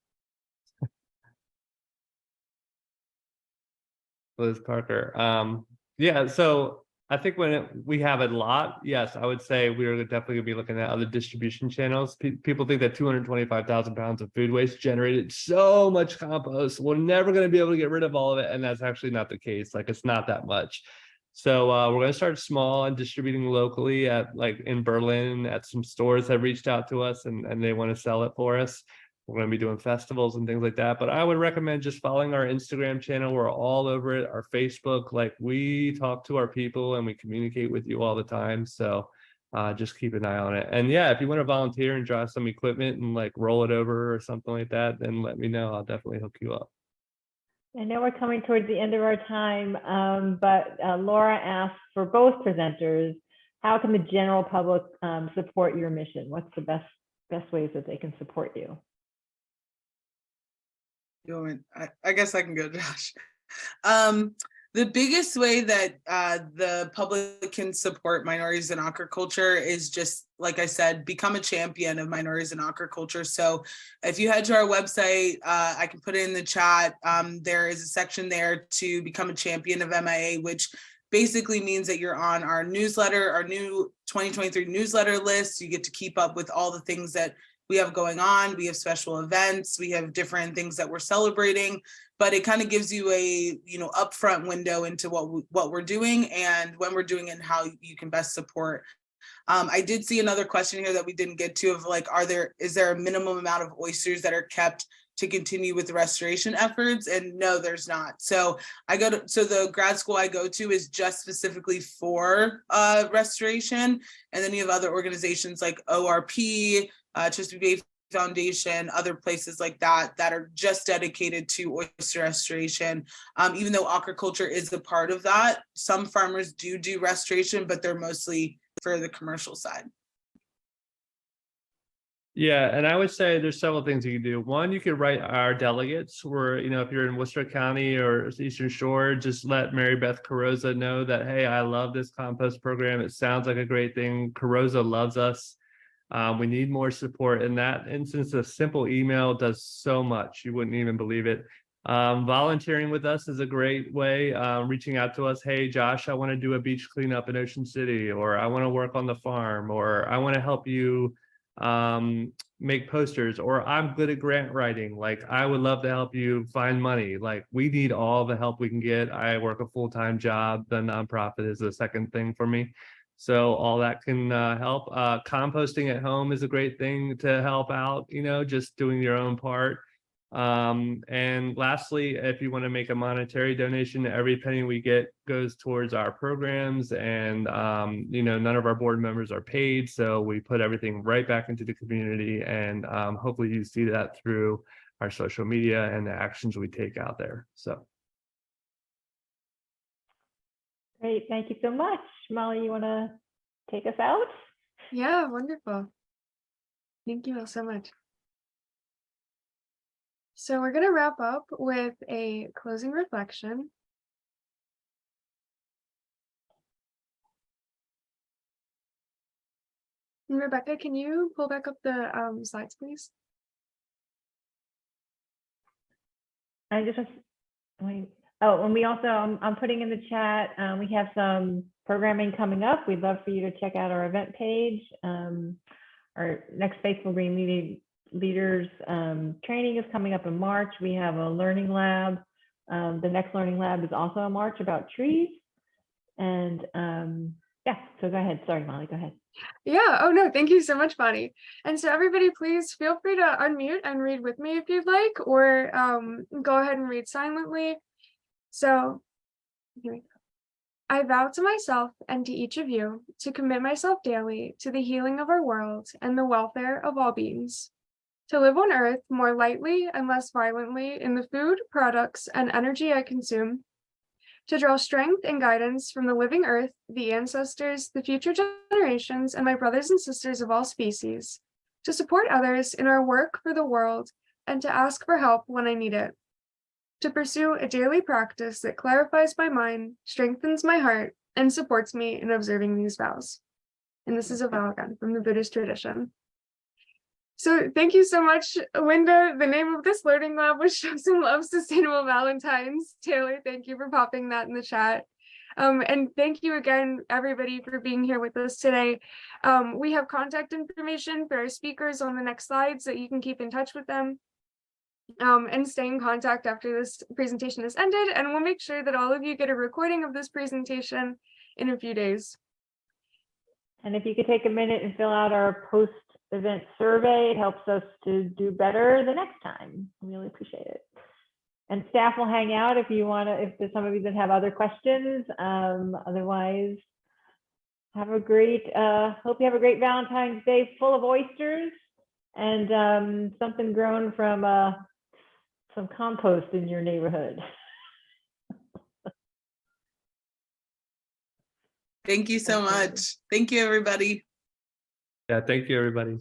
Speaker 3: Liz Parker. Yeah, so I think when we have a lot, yes, I would say we're definitely gonna be looking at other distribution channels. People think that 225,000 pounds of food waste generated so much compost. We're never gonna be able to get rid of all of it, and that's actually not the case. Like, it's not that much. So we're gonna start small and distributing locally at, like, in Berlin, at some stores that reached out to us and they want to sell it for us. We're going to be doing festivals and things like that. But I would recommend just following our Instagram channel. We're all over it. Our Facebook, like, we talk to our people and we communicate with you all the time. So just keep an eye on it. And yeah, if you want to volunteer and draw some equipment and like roll it over or something like that, then let me know. I'll definitely hook you up.
Speaker 4: I know we're coming towards the end of our time, but Laura asked for both presenters, how can the general public support your mission? What's the best ways that they can support you?
Speaker 2: I guess I can go, Josh. The biggest way that the public can support minorities in aquaculture is just, like I said, become a champion of minorities in aquaculture. So if you head to our website, I can put it in the chat. There is a section there to become a champion of MIA, which basically means that you're on our newsletter, our new 2023 newsletter list. You get to keep up with all the things that we have going on. We have special events. We have different things that we're celebrating, but it kind of gives you a, upfront window into what we're doing and when we're doing it and how you can best support. I did see another question here that we didn't get to of like, is there a minimum amount of oysters that are kept to continue with the restoration efforts? And no, there's not. So the grad school I go to is just specifically for restoration. And then you have other organizations like ORP, Chesapeake Bay Foundation, other places like that are just dedicated to oyster restoration. Even though aquaculture is a part of that, some farmers do restoration, but they're mostly for the commercial side.
Speaker 3: Yeah, and I would say there's several things you can do. One, you could write our delegates where, if you're in Worcester County or Eastern Shore, just let Mary Beth Carrozza know that, hey, I love this compost program. It sounds like a great thing. Carrozza loves us. We need more support. In that instance, a simple email does so much. You wouldn't even believe it. Volunteering with us is a great way. Reaching out to us, hey, Josh, I want to do a beach cleanup in Ocean City, or I want to work on the farm, or I want to help you make posters, or I'm good at grant writing. Like, I would love to help you find money. Like, we need all the help we can get. I work a full-time job. The nonprofit is the second thing for me. So all that can help. Composting at home is a great thing to help out, just doing your own part. And lastly, if you want to make a monetary donation, every penny we get goes towards our programs, and none of our board members are paid, so we put everything right back into the community, and hopefully you see that through our social media and the actions we take out there. So
Speaker 4: Great, thank you so much. Molly, you want to take us out?
Speaker 1: Yeah, wonderful. Thank you all so much. So we're going to wrap up with a closing reflection. And Rebecca, can you pull back up the slides, please?
Speaker 4: And we also, I'm putting in the chat, we have some programming coming up. We'd love for you to check out our event page. Our next Faithful Green Leaders training is coming up in March. We have a learning lab. The next learning lab is also in March about trees. And yeah, so go ahead. Sorry, Molly, go ahead.
Speaker 1: Yeah, oh no, thank you so much, Bonnie. And so everybody, please feel free to unmute and read with me if you'd like, or go ahead and read silently. So here we go. I vow to myself and to each of you to commit myself daily to the healing of our world and the welfare of all beings, to live on earth more lightly and less violently in the food, products, and energy I consume, to draw strength and guidance from the living earth, the ancestors, the future generations, and my brothers and sisters of all species, to support others in our work for the world, and to ask for help when I need it, to pursue a daily practice that clarifies my mind, strengthens my heart, and supports me in observing these vows. And this is a vow again from the Buddhist tradition. So thank you so much, Linda. The name of this learning lab was Show Some Love, Sustainable Valentines. Taylor, thank you for popping that in the chat. And thank you again, everybody, for being here with us today. We have contact information for our speakers on the next slide, so you can keep in touch with them and stay in contact after this presentation is ended. And we'll make sure that all of you get a recording of this presentation in a few days.
Speaker 4: And if you could take a minute and fill out our post-event survey, it helps us to do better the next time. We really appreciate it. And staff will hang out if you want to, if there's some of you that have other questions. Otherwise, have a great, hope you have a great Valentine's Day full of oysters and something grown from some compost in your neighborhood.
Speaker 2: Thank you so much. Thank you, everybody.
Speaker 3: yeah, thank you, everybody.